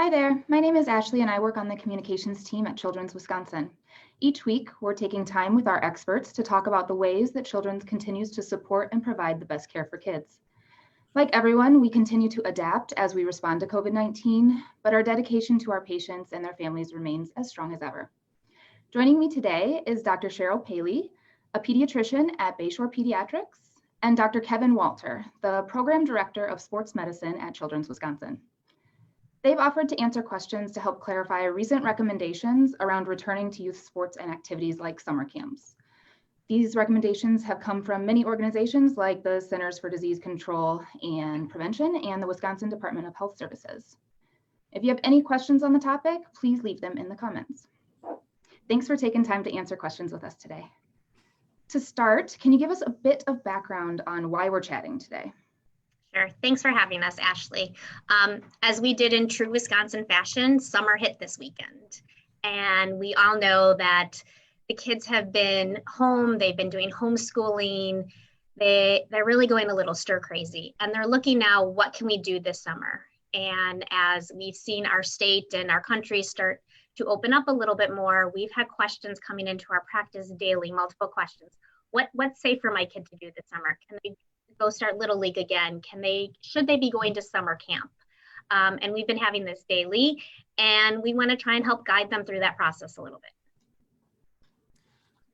Hi there, my name is Ashley and I work on the communications team at Children's Wisconsin. Each week, we're taking time with our experts to talk about the ways that Children's continues to support and provide the best care for kids. Like everyone, we continue to adapt as we respond to COVID-19, but our dedication to our patients and their families remains as strong as ever. Joining me today is Dr. Sharyl Paley, a pediatrician at Bayshore Pediatrics, and Dr. Kevin Walter, the Program Director of Sports Medicine at Children's Wisconsin. They've offered to answer questions to help clarify recent recommendations around returning to youth sports and activities like summer camps. These recommendations have come from many organizations like the Centers for Disease Control and Prevention and the Wisconsin Department of Health Services. If you have any questions on the topic, please leave them in the comments. Thanks for taking time to answer questions with us today. To start, can you give us a bit of background on why we're chatting today? Sure. Thanks for having us, Ashley. As we did in true Wisconsin fashion, summer hit this weekend. And we all know that the kids have been home, they've been doing homeschooling, they're really going a little stir crazy. And they're looking now, what can we do this summer? And as we've seen our state and our country start to open up a little bit more, we've had questions coming into our practice daily, multiple questions. What's safe for my kid to do this summer? Can they go start Little League again? Should they be going to summer camp? And we've been having this daily, and we want to try and help guide them through that process a little bit.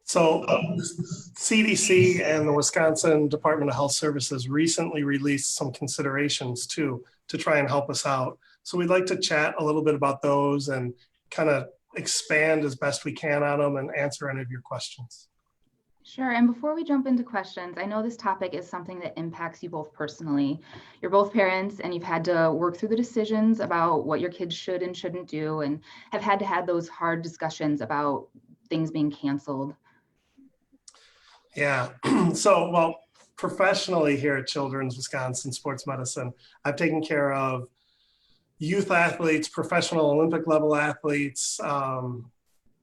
So CDC and the Wisconsin Department of Health Services recently released some considerations too, to try and help us out. So we'd like to chat a little bit about those and kind of expand as best we can on them and answer any of your questions. Sure, and before we jump into questions, I know this topic is something that impacts you both personally. You're both parents and you've had to work through the decisions about what your kids should and shouldn't do and have had to have those hard discussions about things being canceled. Yeah, so well, professionally here at Children's Wisconsin Sports Medicine, I've taken care of youth athletes, professional Olympic level athletes.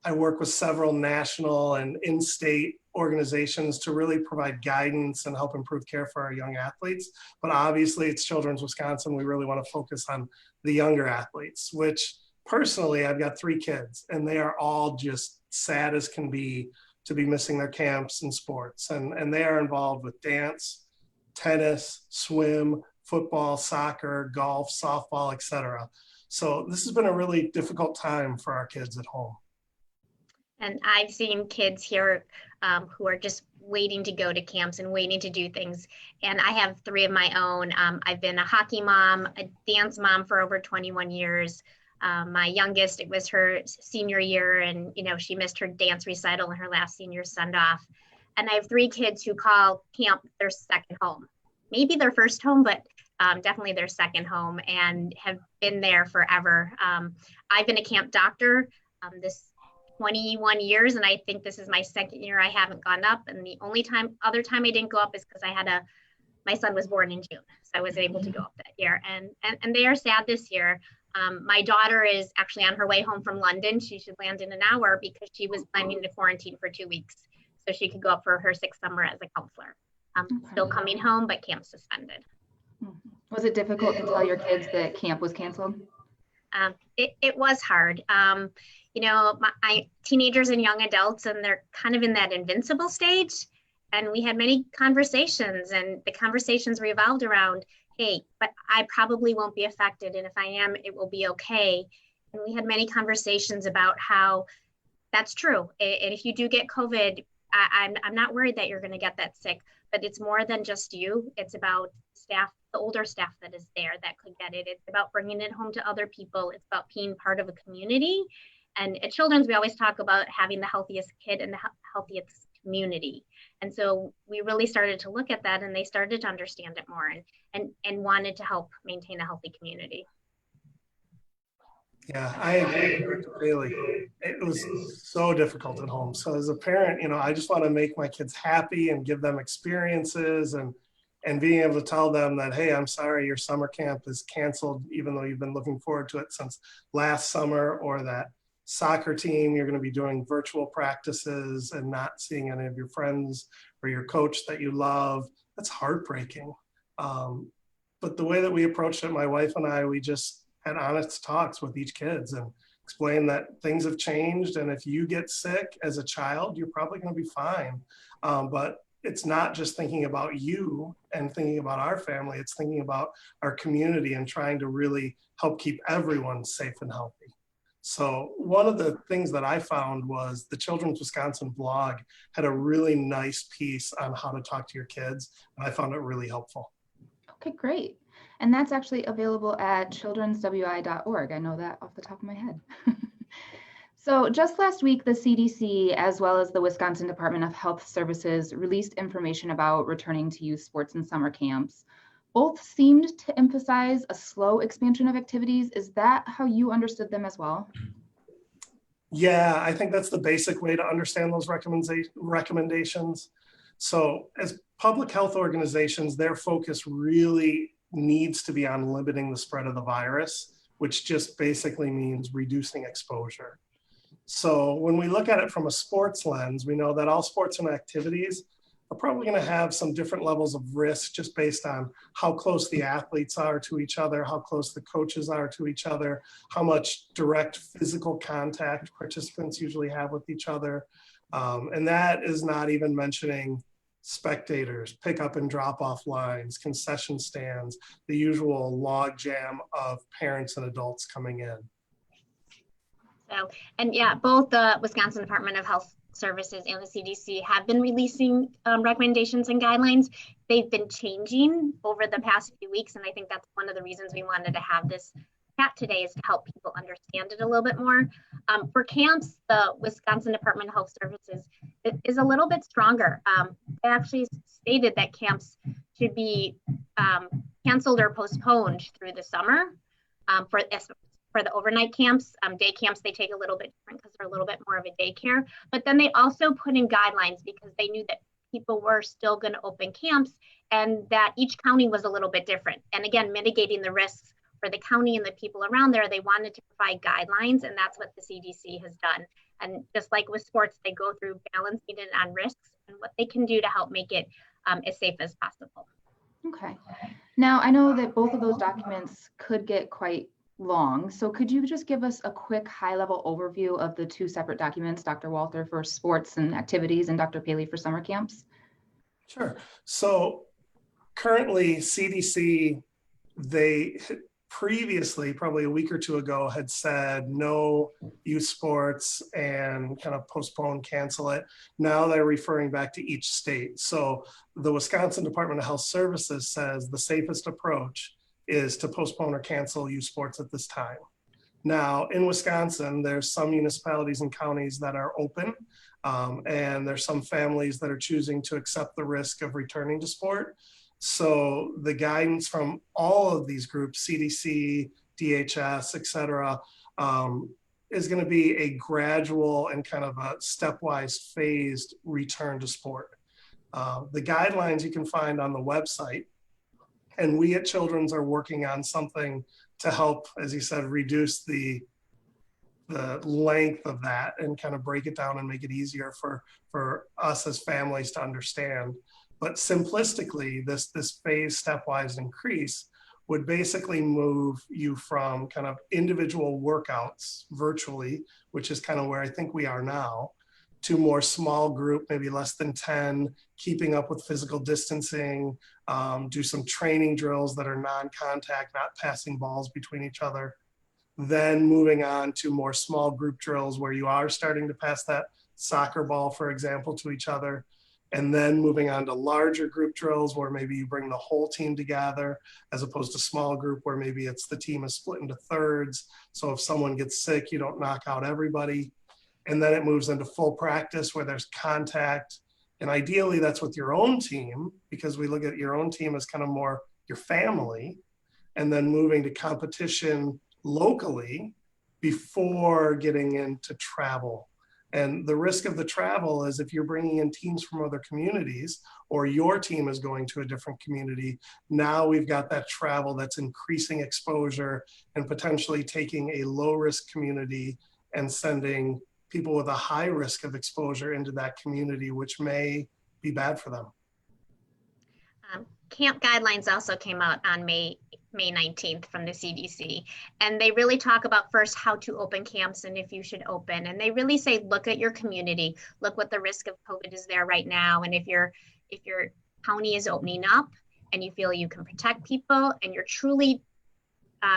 I work with several national and in-state organizations to really provide guidance and help improve care for our young athletes. But obviously it's Children's Wisconsin. We really want to focus on the younger athletes, which personally, I've got 3 kids and they are all just sad as can be to be missing their camps and sports. And they are involved with dance, tennis, swim, football, soccer, golf, softball, etc. So this has been a really difficult time for our kids at home. And I've seen kids here who are just waiting to go to camps and waiting to do things. And I have 3 of my own. I've been a hockey mom, a dance mom for over 21 years. My youngest, it was her senior year and, she missed her dance recital and her last senior send off. And I have 3 kids who call camp their second home, maybe their first home, but definitely their second home and have been there forever. I've been a camp doctor this 21 years, and I think this is my second year I haven't gone up. And the only other time I didn't go up is because my son was born in June, so I wasn't able to go up that year. And they are sad this year. My daughter is actually on her way home from London. She should land in an hour because she was planning to quarantine for 2 weeks so she could go up for her 6th summer as a counselor. Still coming home, but camp suspended. Was it difficult to tell your kids that camp was canceled? It was hard. My teenagers and young adults, and they're kind of in that invincible stage. And we had many conversations, and the conversations revolved around, hey, but I probably won't be affected. And if I am, it will be okay. And we had many conversations about how that's true. And if you do get COVID, I'm not worried that you're going to get that sick, but it's more than just you. It's about staff, the older staff that is there that could get it. It's about bringing it home to other people. It's about being part of a community. And at Children's, we always talk about having the healthiest kid in the healthiest community. And so we really started to look at that, and they started to understand it more and wanted to help maintain a healthy community. Yeah, I agree with Dr. Paley. It was so difficult at home. So as a parent, I just want to make my kids happy and give them experiences and being able to tell them that, hey, I'm sorry, your summer camp is canceled, even though you've been looking forward to it since last summer, or that soccer team, you're going to be doing virtual practices and not seeing any of your friends or your coach that you love. That's heartbreaking. But the way that we approached it, my wife and I, we just had honest talks with each kids and explain that things have changed. And if you get sick as a child, you're probably going to be fine. But it's not just thinking about you and thinking about our family, it's thinking about our community and trying to really help keep everyone safe and healthy. So one of the things that I found was the Children's Wisconsin blog had a really nice piece on how to talk to your kids, and I found it really helpful. Okay, great. And that's actually available at childrenswi.org. I know that off the top of my head. So just last week, the CDC, as well as the Wisconsin Department of Health Services, released information about returning to youth sports and summer camps. Both seemed to emphasize a slow expansion of activities. Is that how you understood them as well? Yeah, I think that's the basic way to understand those recommendations. So as public health organizations, their focus really needs to be on limiting the spread of the virus, which just basically means reducing exposure. So when we look at it from a sports lens, we know that all sports and activities are probably going to have some different levels of risk just based on how close the athletes are to each other, how close the coaches are to each other, how much direct physical contact participants usually have with each other. And that is not even mentioning spectators, pickup and drop off lines, concession stands, the usual log jam of parents and adults coming in. So, and yeah, both the Wisconsin Department of Health Services and the CDC have been releasing recommendations and guidelines. They've been changing over the past few weeks, and I think that's one of the reasons we wanted to have this chat today, is to help people understand it a little bit more. For camps, the Wisconsin Department of Health Services is a little bit stronger. They actually stated that camps should be canceled or postponed through the summer. For the overnight camps, day camps, they take a little bit different because they're a little bit more of a daycare. But then they also put in guidelines because they knew that people were still going to open camps and that each county was a little bit different. And again, mitigating the risks for the county and the people around there, they wanted to provide guidelines, and that's what the CDC has done. And just like with sports, they go through balancing it on risks and what they can do to help make it as safe as possible. Okay. Now, I know that both of those documents could get quite long. So could you just give us a quick high-level overview of the two separate documents, Dr. Walther for sports and activities and Dr. Paley for summer camps? Sure. So currently CDC, they previously, probably a week or two ago, had said no youth sports and kind of postpone, cancel it. Now they're referring back to each state. So the Wisconsin Department of Health Services says the safest approach is to postpone or cancel youth sports at this time. Now in Wisconsin, there's some municipalities and counties that are open, and there's some families that are choosing to accept the risk of returning to sport. So the guidance from all of these groups, CDC, DHS, et cetera, is going to be a gradual and kind of a stepwise phased return to sport. The guidelines you can find on the website, and we at Children's are working on something to help, as you said, reduce the length of that and kind of break it down and make it easier for us as families to understand. But simplistically, this phase stepwise increase would basically move you from kind of individual workouts virtually, which is kind of where I think we are now, to more small group, maybe less than 10, keeping up with physical distancing, do some training drills that are non-contact, not passing balls between each other. Then moving on to more small group drills where you are starting to pass that soccer ball, for example, to each other. And then moving on to larger group drills where maybe you bring the whole team together, as opposed to small group where maybe it's the team is split into thirds. So if someone gets sick, you don't knock out everybody. And then it moves into full practice where there's contact. And ideally that's with your own team, because we look at your own team as kind of more your family, and then moving to competition locally before getting into travel. And the risk of the travel is if you're bringing in teams from other communities, or your team is going to a different community, now we've got that travel that's increasing exposure and potentially taking a low risk community and sending people with a high risk of exposure into that community, which may be bad for them. Camp guidelines also came out on May May 19th from the CDC. And they really talk about first how to open camps and if you should open. And they really say, look at your community, look what the risk of COVID is there right now. And if your county is opening up and you feel you can protect people and you're truly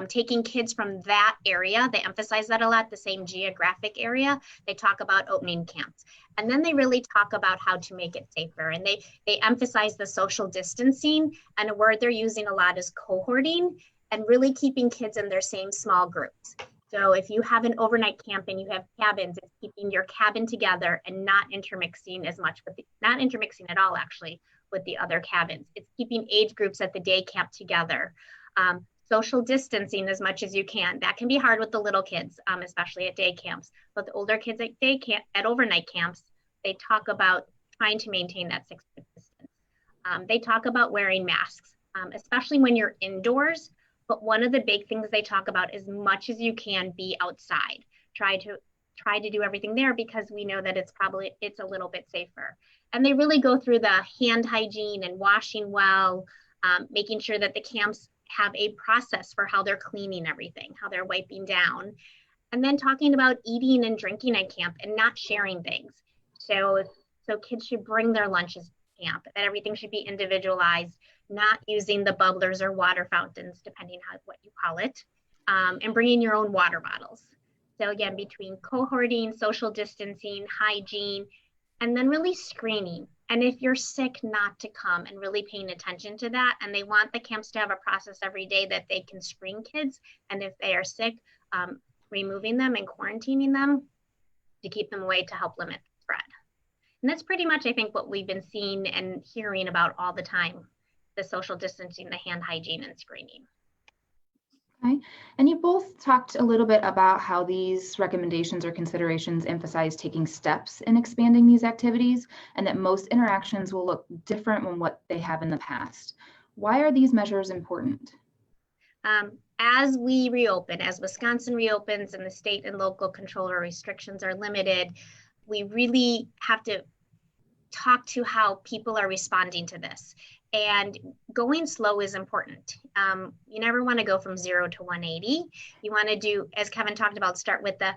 taking kids from that area, they emphasize that a lot, the same geographic area, they talk about opening camps. And then they really talk about how to make it safer. And they emphasize the social distancing, and a word they're using a lot is cohorting, and really keeping kids in their same small groups. So if you have an overnight camp and you have cabins, it's keeping your cabin together and not intermixing as much, not intermixing at all actually with the other cabins. It's keeping age groups at the day camp together. Social distancing as much as you can. That can be hard with the little kids, especially at day camps. But the older kids at day camp, at overnight camps, they talk about trying to maintain that 6 foot distance. They talk about wearing masks, especially when you're indoors. But one of the big things they talk about, as much as you can, be outside. Try to do everything there, because we know that it's a little bit safer. And they really go through the hand hygiene and washing well, making sure that the camps have a process for how they're cleaning everything, how they're wiping down, and then talking about eating and drinking at camp and not sharing things. So kids should bring their lunches to camp, that everything should be individualized, not using the bubblers or water fountains, depending on what you call it, and bringing your own water bottles. So again, between cohorting, social distancing, hygiene, and then really screening. And if you're sick, not to come, and really paying attention to that. And they want the camps to have a process every day that they can screen kids. And if they are sick, removing them and quarantining them to keep them away to help limit the spread. And that's pretty much, I think, what we've been seeing and hearing about all the time, the social distancing, the hand hygiene, and screening. Okay. And you both talked a little bit about how these recommendations or considerations emphasize taking steps in expanding these activities, and that most interactions will look different than what they have in the past. Why are these measures important? As we reopen, as Wisconsin reopens and the state and local control or restrictions are limited, we really have to talk to how people are responding to this. And going slow is important. You never want to go from 0 to 180. You want to do, as Kevin talked about, start with the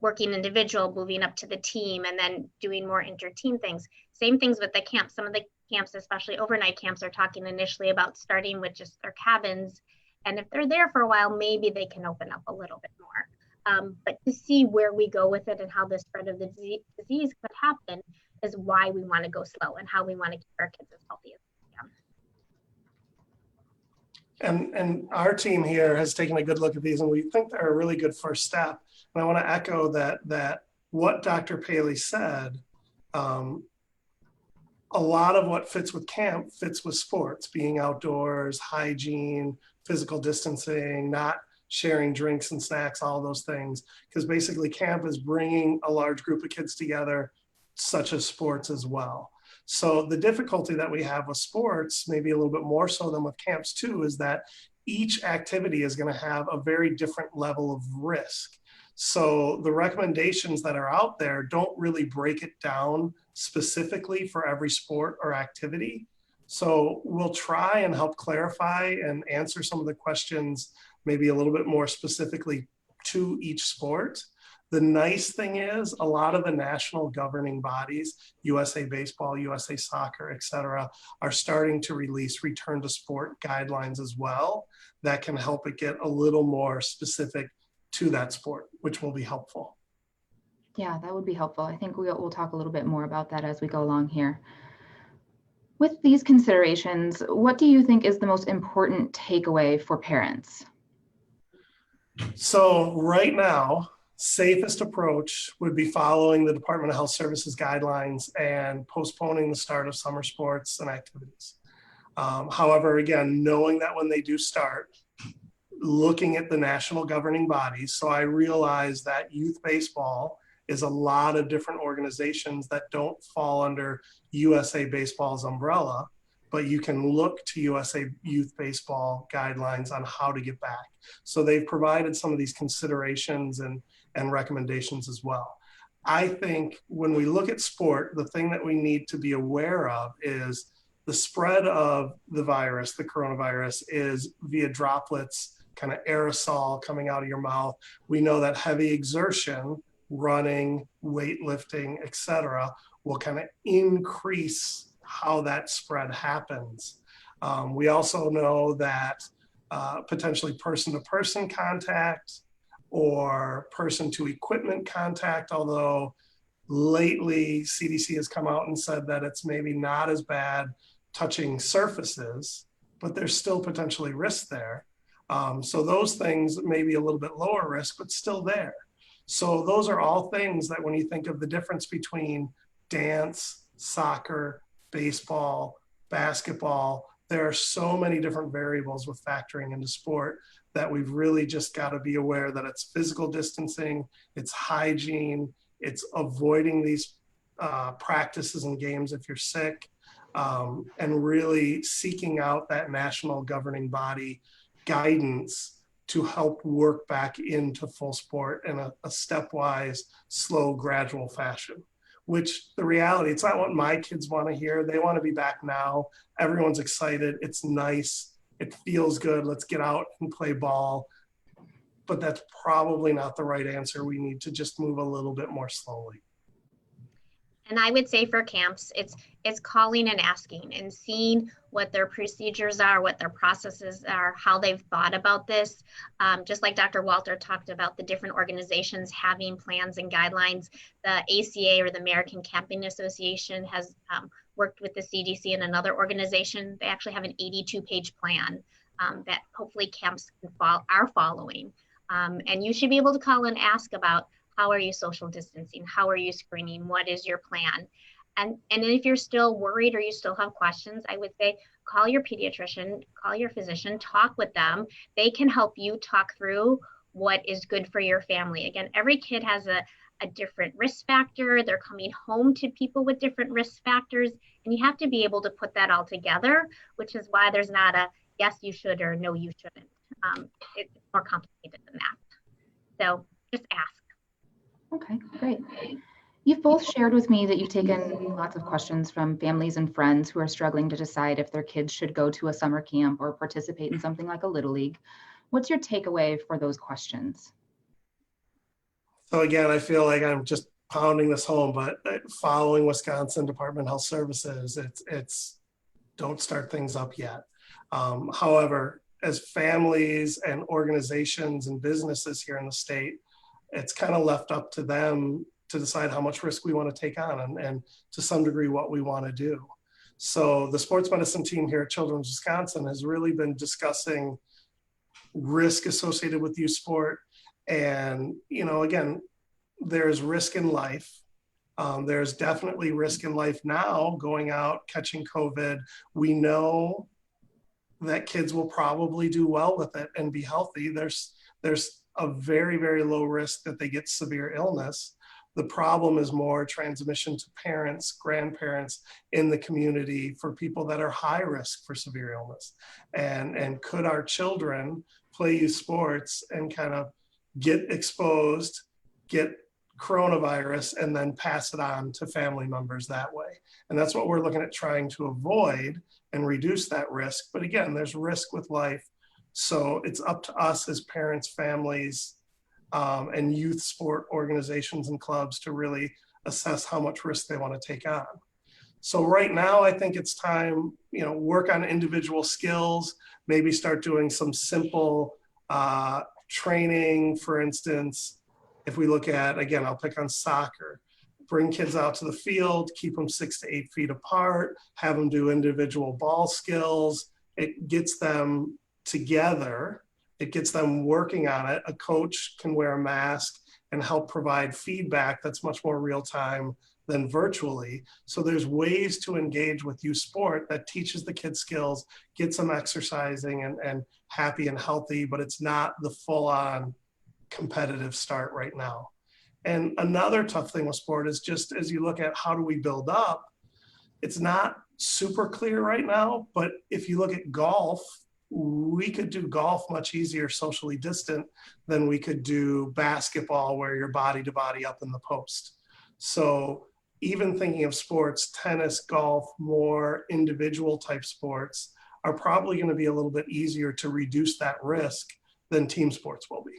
working individual, moving up to the team, and then doing more inter-team things. Same things with the camps. Some of the camps, especially overnight camps, are talking initially about starting with just their cabins. And if they're there for a while, maybe they can open up a little bit more. But to see where we go with it and how the spread of the disease could happen is why we want to go slow, and how we want to keep our kids as healthy as And our team here has taken a good look at these, and we think they're a really good first step. And I want to echo that what Dr. Paley said, a lot of what fits with camp fits with sports, being outdoors, hygiene, physical distancing, not sharing drinks and snacks, all those things. Because basically camp is bringing a large group of kids together, such as sports as well. So the difficulty that we have with sports, maybe a little bit more so than with camps too, is that each activity is going to have a very different level of risk. So the recommendations that are out there don't really break it down specifically for every sport or activity. So we'll try and help clarify and answer some of the questions maybe a little bit more specifically to each sport. The nice thing is a lot of the national governing bodies, USA Baseball, USA Soccer, et cetera, are starting to release return to sport guidelines as well that can help it get a little more specific to that sport, which will be helpful. Yeah, that would be helpful. I think we'll talk a little bit more about that as we go along here. With these considerations, what do you think is the most important takeaway for parents? So right now, safest approach would be following the Department of Health Services guidelines and postponing the start of summer sports and activities. However, again, knowing that when they do start, looking at the national governing bodies. So I realize that youth baseball is a lot of different organizations that don't fall under USA Baseball's umbrella, but you can look to USA Youth Baseball guidelines on how to get back. So they've provided some of these considerations and recommendations as well. I think when we look at sport, the thing that we need to be aware of is The spread of the virus, the coronavirus, is via droplets, kind of aerosol coming out of your mouth. We know that heavy exertion, running, weightlifting, etc., will kind of increase how that spread happens. We also know that potentially person-to-person contact or person-to-equipment contact, although lately CDC has come out and said that it's maybe not as bad touching surfaces, but there's still potentially risk there. So those things may be a little bit lower risk, but still there. So those are all things that when you think of the difference between dance, soccer, baseball, basketball, there are so many different variables with factoring into sport that we've really just got to be aware that it's physical distancing, it's hygiene, it's avoiding these practices and games if you're sick, and really seeking out that national governing body guidance to help work back into full sport in a stepwise, slow, gradual fashion. Which the reality, it's not what my kids want to hear. They want to be back now. Everyone's excited. It's nice. It feels good. Let's get out and play ball. But that's probably not the right answer. We need to just move a little bit more slowly. And I would say for camps, it's calling and asking and seeing what their procedures are, what their processes are, how they've thought about this. Just like Dr. Walter talked about the different organizations having plans and guidelines, the ACA or the American Camping Association has worked with the CDC and another organization. They actually have an 82-page plan that hopefully camps are following. And you should be able to call and ask about, how are you social distancing? How are you screening? What is your plan? And if you're still worried or you still have questions, I would say call your pediatrician, call your physician, talk with them. They can help you talk through what is good for your family. Again, every kid has a different risk factor. They're coming home to people with different risk factors, and you have to be able to put that all together, which is why there's not a yes, you should or no, you shouldn't. It's more complicated than that. So just ask. Okay, great. You've both shared with me that you've taken lots of questions from families and friends who are struggling to decide if their kids should go to a summer camp or participate in something like a Little League. What's your takeaway for those questions? So again, I feel like I'm just pounding this home, but following Wisconsin Department of Health Services, it's don't start things up yet. However, as families and organizations and businesses here in the state, it's kind of left up to them to decide how much risk we want to take on and to some degree what we want to do. So the sports medicine team here at Children's Wisconsin has really been discussing risk associated with youth sport. And, you know, again, there's risk in life. There's definitely risk in life now going out, catching COVID. We know that kids will probably do well with it and be healthy. There's a very, very low risk that they get severe illness. The problem is more transmission to parents, grandparents in the community for people that are high risk for severe illness. And could our children play youth sports and kind of get exposed, get coronavirus, and then pass it on to family members that way? And that's what we're looking at trying to avoid and reduce that risk. But again, there's risk with life. So it's up to us as parents, families, and youth sport organizations and clubs to really assess how much risk they want to take on. So right now, I think it's time, work on individual skills, maybe start doing some simple training. For instance, if we look at, again, I'll pick on soccer, bring kids out to the field, keep them 6 to 8 feet apart, have them do individual ball skills. It gets them together. It gets them working on it. A coach can wear a mask and help provide feedback that's much more real time than virtually. So there's ways to engage with youth sport that teaches the kids skills, gets them exercising and happy and healthy, but it's not the full on competitive start right now. And another tough thing with sport is just as you look at how do we build up, it's not super clear right now, but if you look at golf, we could do golf much easier socially distant than we could do basketball where you're body to body up in the post. So even thinking of sports, tennis, golf, more individual type sports are probably going to be a little bit easier to reduce that risk than team sports will be.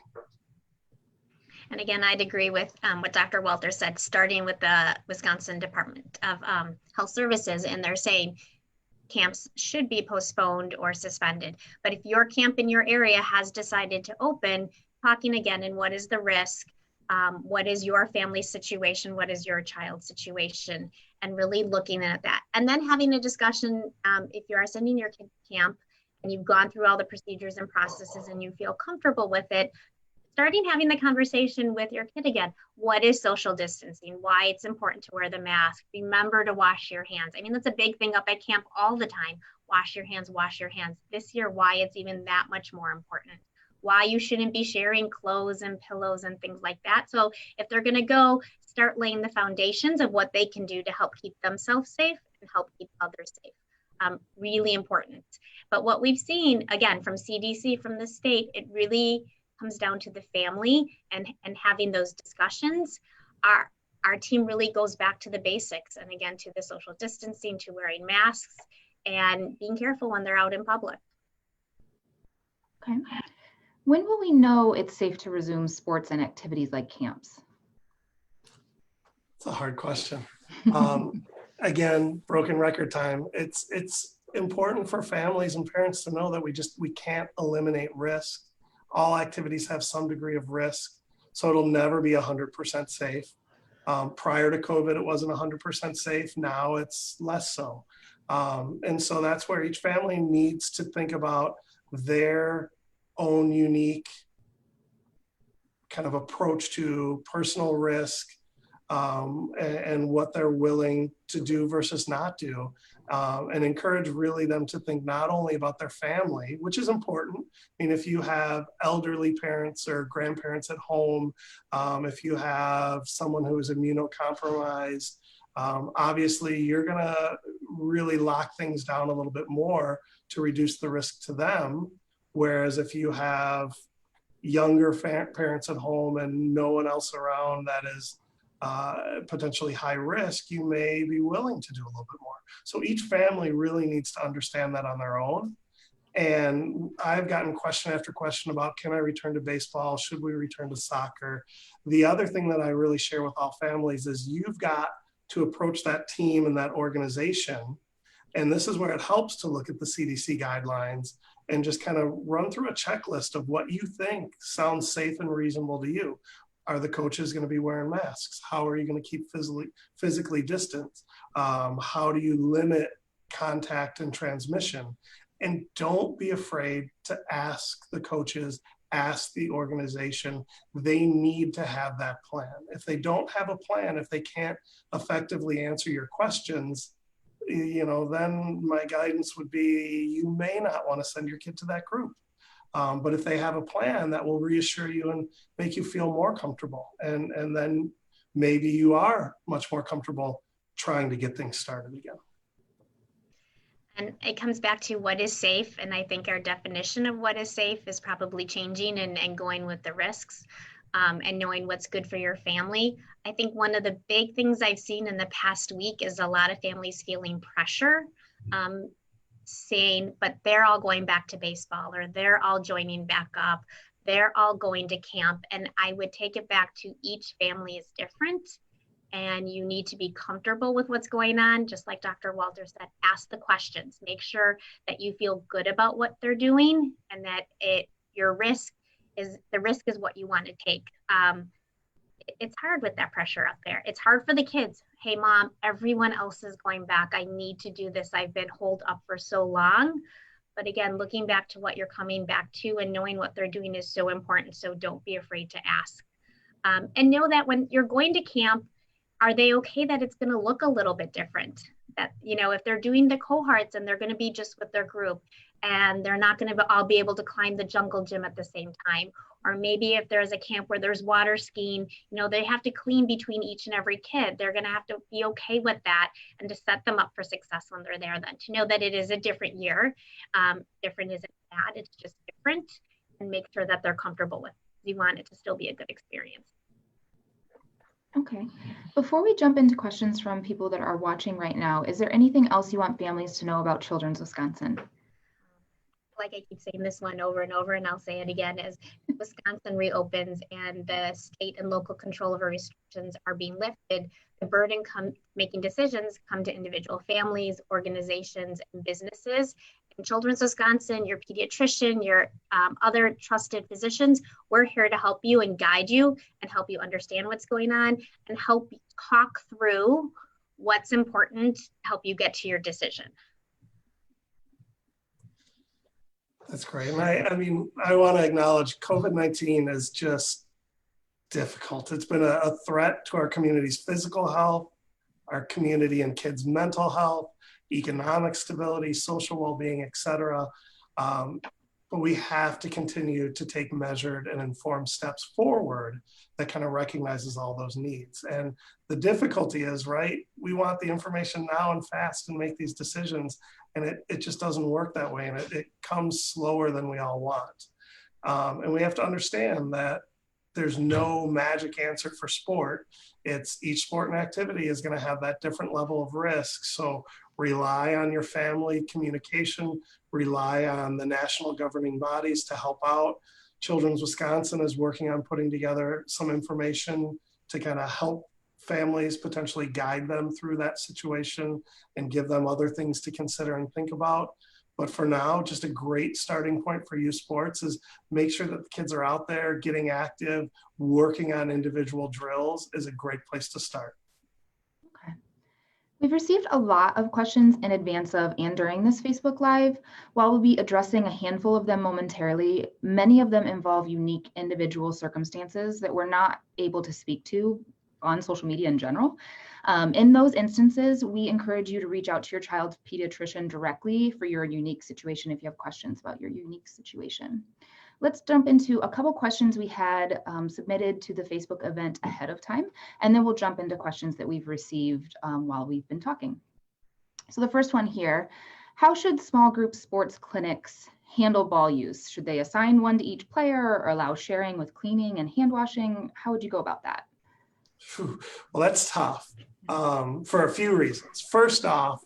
And again, I'd agree with what Dr. Walter said, starting with the Wisconsin Department of Health Services, and they're saying camps should be postponed or suspended. But if your camp in your area has decided to open, talking again, and what is the risk? What is your family situation? What is your child's situation? And really looking at that. And then having a discussion, if you are sending your kid to camp and you've gone through all the procedures and processes and you feel comfortable with it, starting having the conversation with your kid again. What is social distancing? Why it's important to wear the mask? Remember to wash your hands. I mean, that's a big thing up at camp all the time. Wash your hands, wash your hands. This year, why it's even that much more important. Why you shouldn't be sharing clothes and pillows and things like that. So if they're going to go, start laying the foundations of what they can do to help keep themselves safe and help keep others safe. Really important. But what we've seen, again, from CDC, from the state, it really comes down to the family and having those discussions. Our team really goes back to the basics, and again, to the social distancing, to wearing masks, and being careful when they're out in public. Okay. When will we know it's safe to resume sports and activities like camps? It's a hard question. Again, broken record time. It's important for families and parents to know that we can't eliminate risk. All activities have some degree of risk, so it'll never be 100% safe. Prior to COVID, it wasn't 100% safe. Now it's less so. And so that's where each family needs to think about their own unique kind of approach to personal risk, and what they're willing to do versus not do, and encourage really them to think not only about their family, which is important. I mean, if you have elderly parents or grandparents at home, if you have someone who is immunocompromised, obviously you're gonna really lock things down a little bit more to reduce the risk to them. Whereas if you have younger parents at home and no one else around that is potentially high risk, you may be willing to do a little bit more. So each family really needs to understand that on their own. And I've gotten question after question about, can I return to baseball? Should we return to soccer? The other thing that I really share with all families is you've got to approach that team and that organization. And this is where it helps to look at the CDC guidelines and just kind of run through a checklist of what you think sounds safe and reasonable to you. Are the coaches going to be wearing masks? How are you going to keep physically distanced? How do you limit contact and transmission? And don't be afraid to ask the coaches, ask the organization. They need to have that plan. If they don't have a plan, if they can't effectively answer your questions, then my guidance would be you may not want to send your kid to that group. But if they have a plan that will reassure you and make you feel more comfortable, and then maybe you are much more comfortable trying to get things started again. And it comes back to what is safe. And I think our definition of what is safe is probably changing and going with the risks, and knowing what's good for your family. I think one of the big things I've seen in the past week is a lot of families feeling pressure, saying, but they're all going back to baseball, or they're all joining back up, they're all going to camp. And I would take it back to each family is different, and you need to be comfortable with what's going on. Just like Dr. Walter said, ask the questions, make sure that you feel good about what they're doing, and that the risk is what you want to take. It's hard with that pressure up there. It's hard for the kids. Hey, mom, everyone else is going back. I need to do this. I've been holed up for so long. But again, looking back to what you're coming back to and knowing what they're doing is so important. So don't be afraid to ask. And know that when you're going to camp, are they okay that it's going to look a little bit different? That, if they're doing the cohorts and they're going to be just with their group, and they're not going to all be able to climb the jungle gym at the same time. Or maybe if there's a camp where there's water skiing, they have to clean between each and every kid. They're going to have to be okay with that, and to set them up for success when they're there, then to know that it is a different year. Different isn't bad, it's just different, and make sure that they're comfortable with it. You want it to still be a good experience. Okay. Before we jump into questions from people that are watching right now, is there anything else you want families to know about Children's Wisconsin? Like I keep saying this one over and over, and I'll say it again, as Wisconsin reopens and the state and local control over restrictions are being lifted, the burden making decisions come to individual families, organizations, and businesses. In Children's Wisconsin, your pediatrician, your other trusted physicians, we're here to help you and guide you and help you understand what's going on and help talk through what's important to help you get to your decision. That's great. And I mean, I want to acknowledge COVID-19 is just difficult. It's been a threat to our community's physical health, our community and kids' mental health, economic stability, social well-being, et cetera. But we have to continue to take measured and informed steps forward that kind of recognizes all those needs. And the difficulty is, right, we want the information now and fast and make these decisions. And it just doesn't work that way. And it comes slower than we all want. And we have to understand that there's no magic answer for sport. It's each sport and activity is going to have that different level of risk. So rely on your family communication, rely on the national governing bodies to help out. Children's Wisconsin is working on putting together some information to kind of help families, potentially guide them through that situation and give them other things to consider and think about. But for now, just a great starting point for youth sports is make sure that the kids are out there getting active, working on individual drills is a great place to start. Okay. We've received a lot of questions in advance of and during this Facebook Live. While we'll be addressing a handful of them momentarily, many of them involve unique individual circumstances that we're not able to speak to on social media in general. In those instances, we encourage you to reach out to your child's pediatrician directly for your unique situation if you have questions about your unique situation. Let's jump into a couple questions we had submitted to the Facebook event ahead of time, and then we'll jump into questions that we've received while we've been talking. So the first one here, how should small group sports clinics handle ball use? Should they assign one to each player or allow sharing with cleaning and hand washing? How would you go about that? Well, that's tough for a few reasons. First off,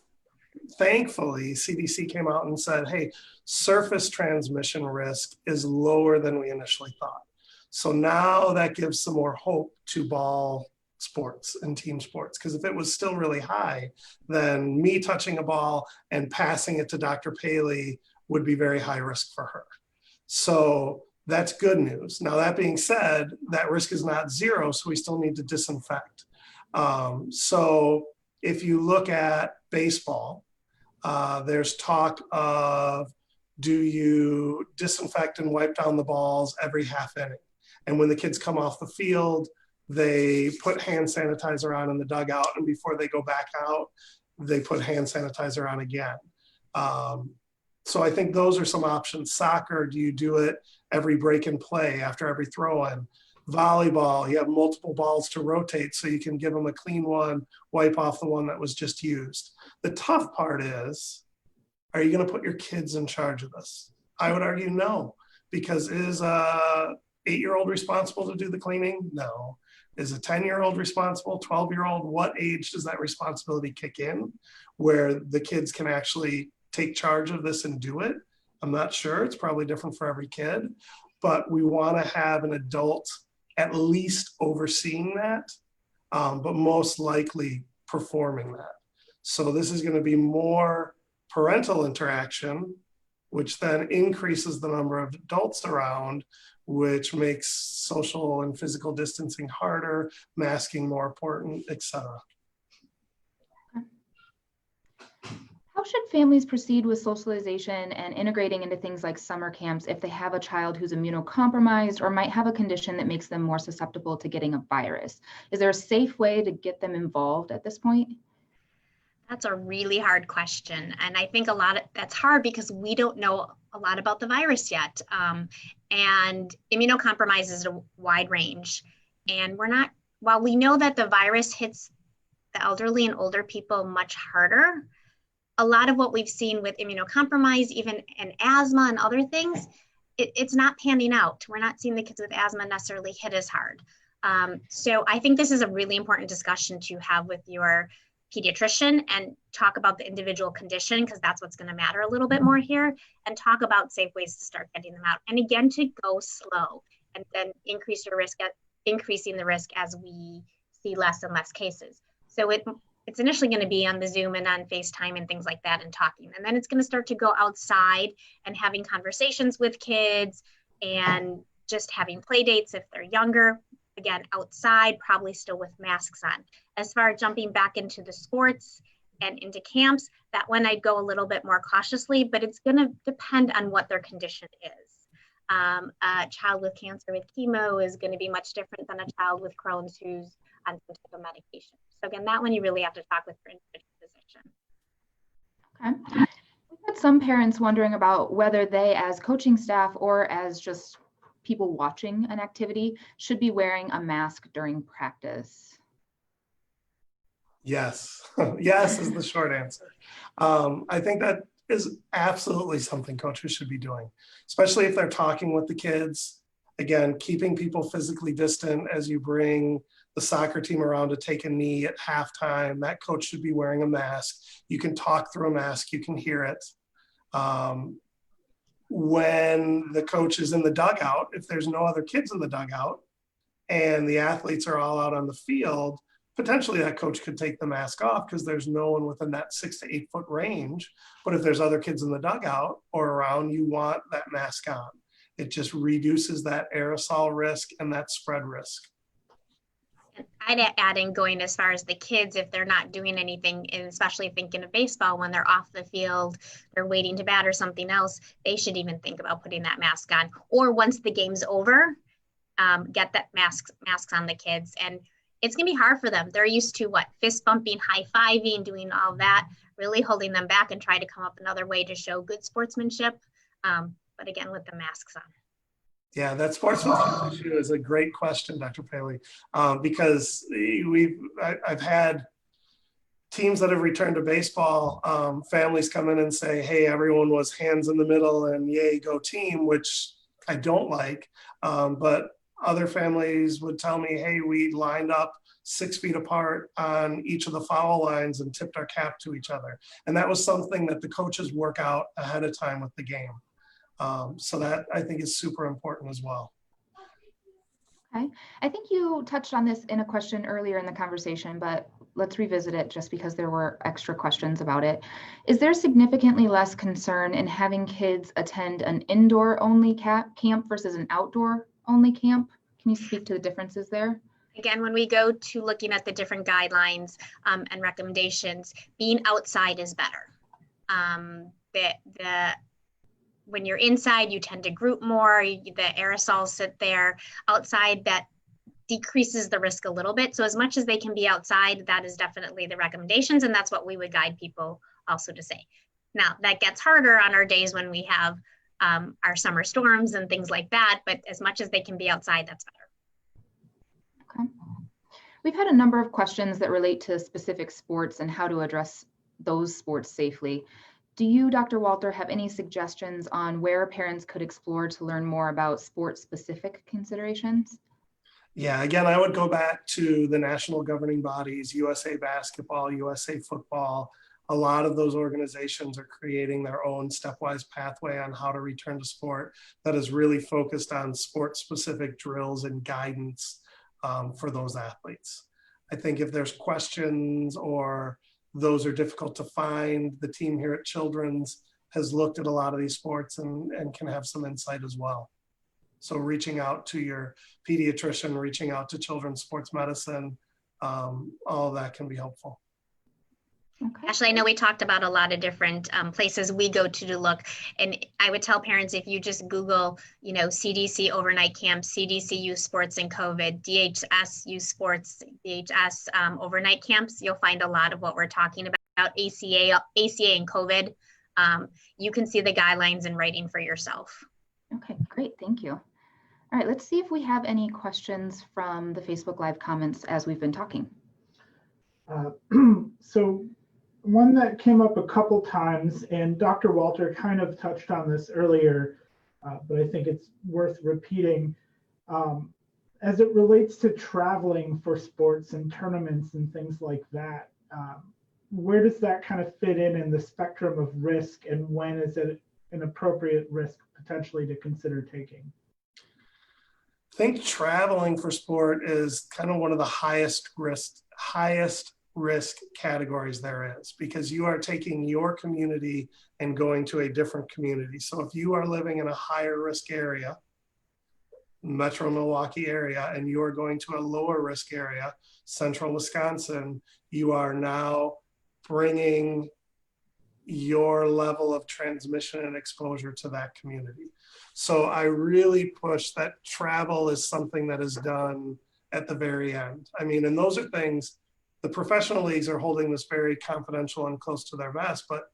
thankfully, CDC came out and said, hey, surface transmission risk is lower than we initially thought. So now that gives some more hope to ball sports and team sports, because if it was still really high, then me touching a ball and passing it to Dr. Paley would be very high risk for her. So that's good news. Now, that being said, that risk is not zero, so we still need to disinfect. So if you look at baseball, there's talk of, do you disinfect and wipe down the balls every half inning? And when the kids come off the field, they put hand sanitizer on in the dugout, and before they go back out, they put hand sanitizer on again. So I think those are some options. Soccer, do you do it every break and play after every throw in? Volleyball, you have multiple balls to rotate so you can give them a clean one, wipe off the one that was just used. The tough part is, are you going to put your kids in charge of this? I would argue no, because is a 8-year-old responsible to do the cleaning? No. Is a 10-year-old responsible, 12-year-old? What age does that responsibility kick in where the kids can actually take charge of this and do it? I'm not sure. It's probably different for every kid, but we want to have an adult at least overseeing that, but most likely performing that. So this is going to be more parental interaction, which then increases the number of adults around, which makes social and physical distancing harder, masking more important, etc. How should families proceed with socialization and integrating into things like summer camps if they have a child who's immunocompromised or might have a condition that makes them more susceptible to getting a virus? Is there a safe way to get them involved at this point? That's a really hard question. And I think that's hard because we don't know a lot about the virus yet. And immunocompromise is a wide range. And while we know that the virus hits the elderly and older people much harder, a lot of what we've seen with immunocompromise, even in asthma and other things, it's not panning out. We're not seeing the kids with asthma necessarily hit as hard. So I think this is a really important discussion to have with your pediatrician and talk about the individual condition, because that's what's going to matter a little bit more here, and talk about safe ways to start getting them out. And again, to go slow and then increasing the risk as we see less and less cases. So it's initially going to be on the Zoom and on FaceTime and things like that and talking. And then it's going to start to go outside and having conversations with kids and just having play dates if they're younger. Again, outside, probably still with masks on. As far as jumping back into the sports and into camps, that one I'd go a little bit more cautiously, but it's going to depend on what their condition is. A child with cancer with chemo is going to be much different than a child with Crohn's who's on some type of medication. So again, that one you really have to talk with your individual physician. Okay. We've had some parents wondering about whether they, as coaching staff or as just people watching an activity, should be wearing a mask during practice. Yes, yes is the short answer. I think that is absolutely something coaches should be doing, especially if they're talking with the kids. Again, keeping people physically distant as you bring the soccer team around to take a knee at halftime. That coach should be wearing a mask. You can talk through a mask, you can hear it. When the coach is in the dugout, if there's no other kids in the dugout and the athletes are all out on the field, potentially that coach could take the mask off because there's no one within that 6 to 8 foot range. But if there's other kids in the dugout or around, you want that mask on. It just reduces that aerosol risk and that spread risk. I'd add in going as far as the kids, if they're not doing anything, and especially thinking of baseball, when they're off the field, they're waiting to bat or something else, they should even think about putting that mask on. Or once the game's over, get that masks on the kids. And it's gonna be hard for them. They're used to fist bumping, high-fiving, doing all that, really holding them back and try to come up another way to show good sportsmanship. But again, with the masks on. Yeah, that sportsmanship issue is a great question, Dr. Paley, because I've had teams that have returned to baseball, families come in and say, hey, everyone was hands in the middle and yay, go team, which I don't like. But other families would tell me, hey, we lined up 6 feet apart on each of the foul lines and tipped our cap to each other. And that was something that the coaches work out ahead of time with the game. So that I think is super important as well. Okay, I think you touched on this in a question earlier in the conversation, but let's revisit it just because there were extra questions about it. Is there significantly less concern in having kids attend an indoor-only camp versus an outdoor-only camp? Can you speak to the differences there? Again, when we go to looking at the different guidelines and recommendations, being outside is better. When you're inside, you tend to group more, the aerosols sit there. Outside, that decreases the risk a little bit. So as much as they can be outside, that is definitely the recommendations, and that's what we would guide people also to say. Now, that gets harder on our days when we have our summer storms and things like that, but as much as they can be outside, that's better. Okay. We've had a number of questions that relate to specific sports and how to address those sports safely. Do you, Dr. Walter, have any suggestions on where parents could explore to learn more about sport-specific considerations? Yeah, again, I would go back to the national governing bodies, USA Basketball, USA Football. A lot of those organizations are creating their own stepwise pathway on how to return to sport that is really focused on sport-specific drills and guidance for those athletes. I think if there's questions or those are difficult to find, the team here at Children's has looked at a lot of these sports and can have some insight as well. So reaching out to your pediatrician, reaching out to children's sports medicine, all of that can be helpful. Okay. Ashley, I know we talked about a lot of different places we go to look, and I would tell parents, if you just Google, CDC overnight camp, CDC youth sports and COVID, DHS youth sports, DHS overnight camps, you'll find a lot of what we're talking about, ACA and COVID. You can see the guidelines in writing for yourself. Okay, great, thank you. All right, let's see if we have any questions from the Facebook Live comments as we've been talking. So one that came up a couple times, and Dr. Walter kind of touched on this earlier, but I think it's worth repeating. as it relates to traveling for sports and tournaments and things like that, where does that kind of fit in the spectrum of risk, and when is it an appropriate risk potentially to consider taking? I think traveling for sport is kind of one of the highest risk categories there is, because you are taking your community and going to a different community. So if you are living in a higher risk area, Metro Milwaukee area, and you are going to a lower risk area, Central Wisconsin, you are now bringing your level of transmission and exposure to that community. So I really push that travel is something that is done at the very end. I mean, and those are things, the professional leagues are holding this very confidential and close to their vest, but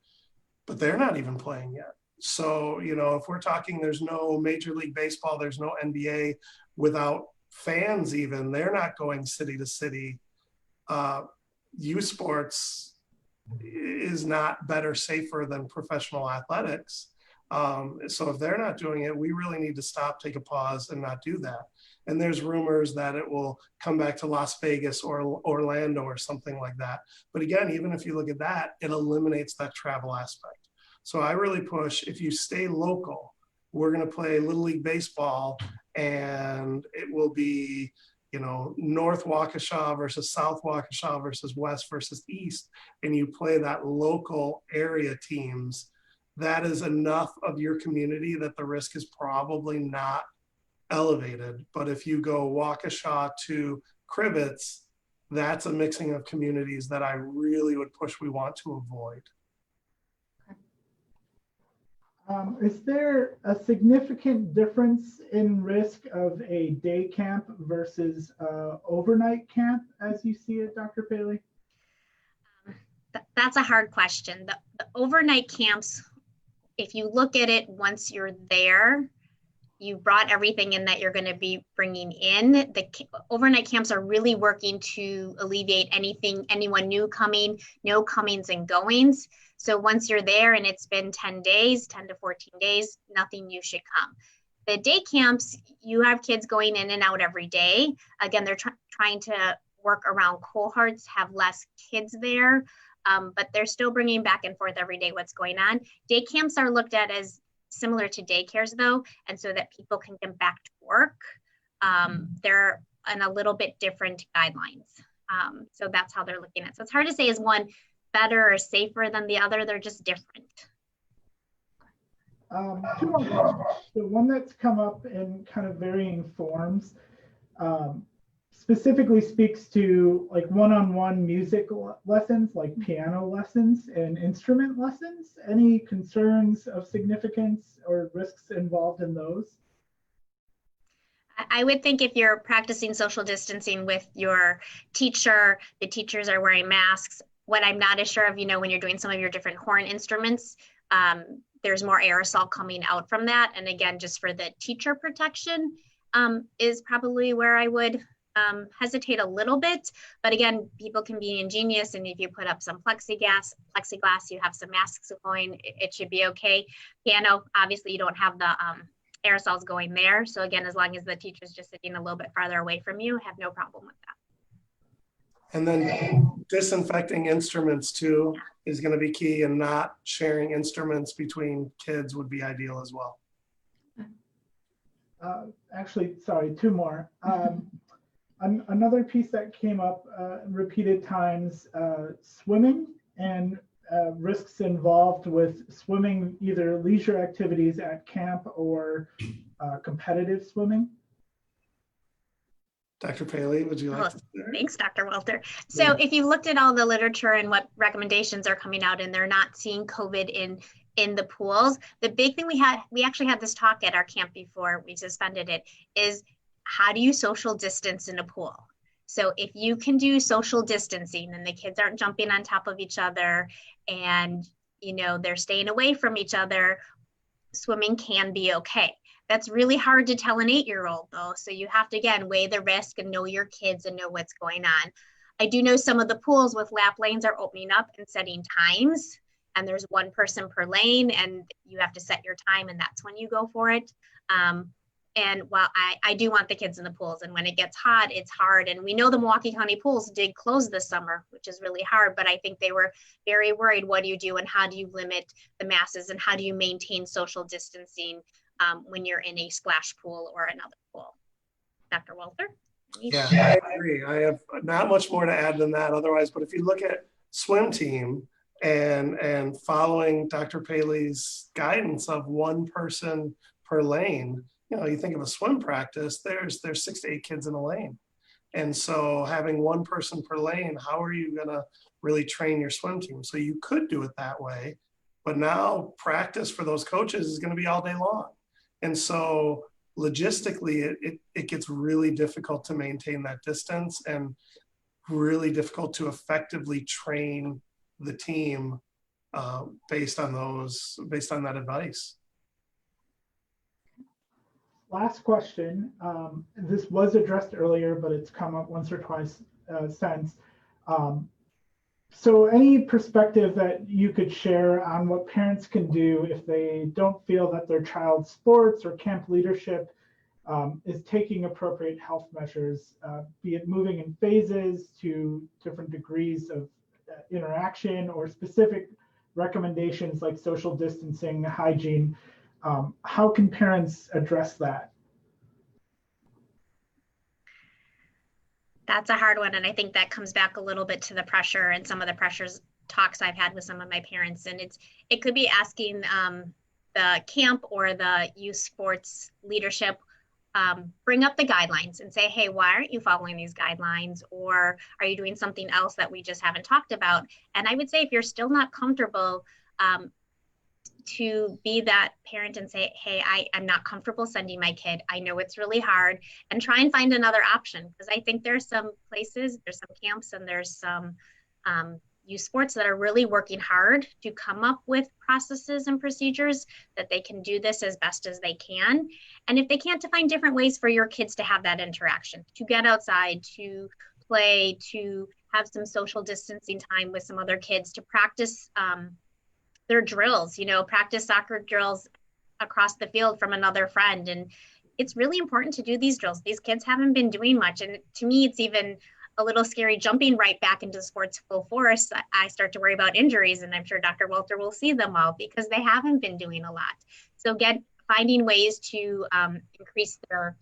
they're not even playing yet. So, you know, if we're talking, there's no Major League Baseball, there's no NBA without fans even, they're not going city to city. Youth sports is not better, safer than professional athletics. So if they're not doing it, we really need to stop, take a pause, and not do that. And there's rumors that it will come back to Las Vegas or Orlando or something like that. But again, even if you look at that, it eliminates that travel aspect. So I really push, if you stay local, we're going to play Little League Baseball, and it will be, you know, North Waukesha versus South Waukesha versus West versus East, and you play that local area teams. That is enough of your community that the risk is probably not elevated. But if you go Waukesha to Crivets, that's a mixing of communities that I really would push we want to avoid. Is there a significant difference in risk of a day camp versus overnight camp as you see it, Dr. Paley? That's a hard question. The overnight camps, if you look at it, once you're there, you brought everything in that you're going to be bringing in. The overnight camps are really working to alleviate anyone new coming, no comings and goings. So once you're there and it's been 10 days, 10 to 14 days, nothing new should come. The day camps, you have kids going in and out every day. Again, they're trying to work around cohorts, have less kids there, but they're still bringing back and forth every day what's going on. Day camps are looked at as similar to daycares though, and so that people can get back to work. They're on a little bit different guidelines. So that's how they're looking at it. So it's hard to say is one better or safer than the other. They're just different. Two more questions. The one that's come up in kind of varying forms specifically speaks to like one-on-one music lessons, like piano lessons and instrument lessons. Any concerns of significance or risks involved in those? I would think if you're practicing social distancing with your teacher, the teachers are wearing masks. What I'm not as sure of, you know, when you're doing some of your different horn instruments, there's more aerosol coming out from that. And again, just for the teacher protection is probably where I would hesitate a little bit. But again, people can be ingenious. And if you put up some plexiglass, you have some masks going, it should be okay. Piano, obviously you don't have the aerosols going there. So again, as long as the teacher's just sitting a little bit farther away from you, have no problem with that. And then disinfecting instruments too is going to be key, and not sharing instruments between kids would be ideal as well. Actually, sorry, two more. Another piece that came up repeated times, swimming and risks involved with swimming, either leisure activities at camp or competitive swimming. Dr. Paley, would you like to start? Thanks, Dr. Welter. So if you looked at all the literature and what recommendations are coming out, and they're not seeing COVID in the pools, the big thing we actually had this talk at our camp before we suspended it, is how do you social distance in a pool? So if you can do social distancing and the kids aren't jumping on top of each other and, you know, they're staying away from each other, swimming can be okay. That's really hard to tell an 8-year-old though. So you have to, again, weigh the risk and know your kids and know what's going on. I do know some of the pools with lap lanes are opening up and setting times, and there's one person per lane and you have to set your time and that's when you go for it. And while I do want the kids in the pools, and when it gets hot, it's hard. And we know the Milwaukee County pools did close this summer, which is really hard, but I think they were very worried. What do you do, and how do you limit the masses, and how do you maintain social distancing when you're in a splash pool or another pool? Dr. Walter? Yeah, I agree. I have not much more to add than that otherwise, but if you look at swim team and following Dr. Paley's guidance of one person per lane, you know, you think of a swim practice, there's 6 to 8 kids in a lane. And so having one person per lane, how are you going to really train your swim team? So you could do it that way, but now practice for those coaches is going to be all day long. And so logistically, it gets really difficult to maintain that distance and really difficult to effectively train the team based on that advice. Last question. This was addressed earlier, but it's come up once or twice since. So any perspective that you could share on what parents can do if they don't feel that their child's sports or camp leadership is taking appropriate health measures, be it moving in phases to different degrees of interaction or specific recommendations like social distancing, hygiene. How can parents address that? That's a hard one. And I think that comes back a little bit to the pressure and some of the pressures talks I've had with some of my parents. And it could be asking the camp or the youth sports leadership, bring up the guidelines and say, hey, why aren't you following these guidelines? Or are you doing something else that we just haven't talked about? And I would say if you're still not comfortable, to be that parent and say, hey, I'm not comfortable sending my kid. I know it's really hard, and try and find another option. Because I think there's some places, there's some camps, and there's some youth sports that are really working hard to come up with processes and procedures that they can do this as best as they can. And if they can't, to find different ways for your kids to have that interaction, to get outside, to play, to have some social distancing time with some other kids, to practice their drills, practice soccer drills across the field from another friend. And it's really important to do these drills. These kids haven't been doing much. And to me, it's even a little scary jumping right back into sports full force. I start to worry about injuries, and I'm sure Dr. Walter will see them all because they haven't been doing a lot. So finding ways to increase their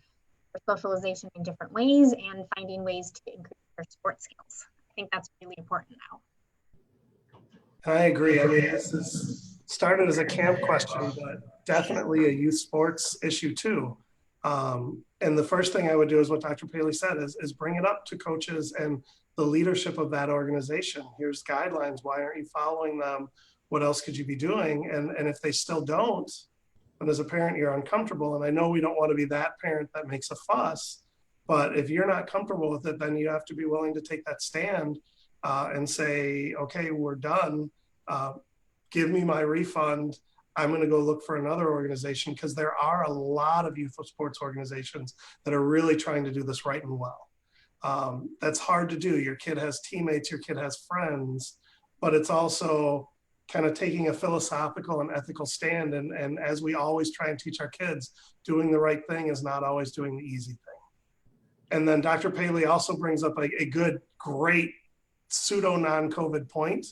socialization in different ways and finding ways to increase their sports skills. I think that's really important now. I agree. I mean, this is started as a camp question, but definitely a youth sports issue too. And the first thing I would do is what Dr. Paley said is bring it up to coaches and the leadership of that organization. Here's guidelines. Why aren't you following them? What else could you be doing? And if they still don't, and as a parent, you're uncomfortable. And I know we don't want to be that parent that makes a fuss, but if you're not comfortable with it, then you have to be willing to take that stand and say, okay, we're done. Give me my refund. I'm going to go look for another organization, because there are a lot of youth sports organizations that are really trying to do this right and well. That's hard to do. Your kid has teammates, your kid has friends, but it's also kind of taking a philosophical and ethical stand. And as we always try and teach our kids, doing the right thing is not always doing the easy thing. And then Dr. Paley also brings up a great pseudo non-COVID point.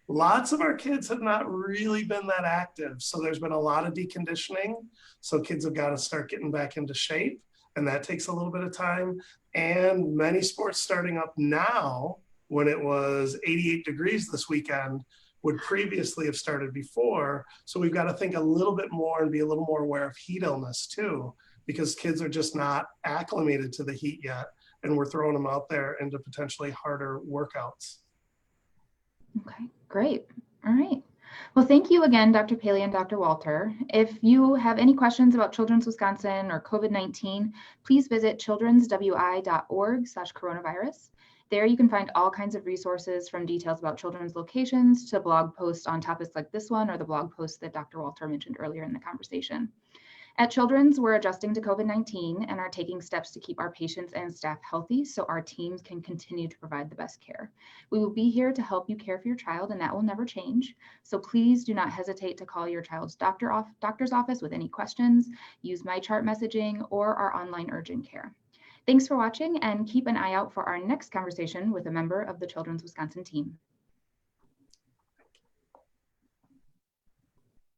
Lots of our kids have not really been that active. So there's been a lot of deconditioning. So kids have got to start getting back into shape, and that takes a little bit of time. And many sports starting up now, when it was 88 degrees this weekend, would previously have started before. So we've got to think a little bit more and be a little more aware of heat illness too, because kids are just not acclimated to the heat yet. And we're throwing them out there into potentially harder workouts. Okay, great. All right. Well, thank you again, Dr. Paley and Dr. Walter. If you have any questions about Children's Wisconsin or COVID-19, please visit childrenswi.org/coronavirus. There you can find all kinds of resources, from details about children's locations to blog posts on topics like this one, or the blog post that Dr. Walter mentioned earlier in the conversation. At Children's, we're adjusting to COVID-19 and are taking steps to keep our patients and staff healthy so our teams can continue to provide the best care. We will be here to help you care for your child, and that will never change. So please do not hesitate to call your child's doctor's office with any questions, use MyChart messaging, or our online urgent care. Thanks for watching, and keep an eye out for our next conversation with a member of the Children's Wisconsin team.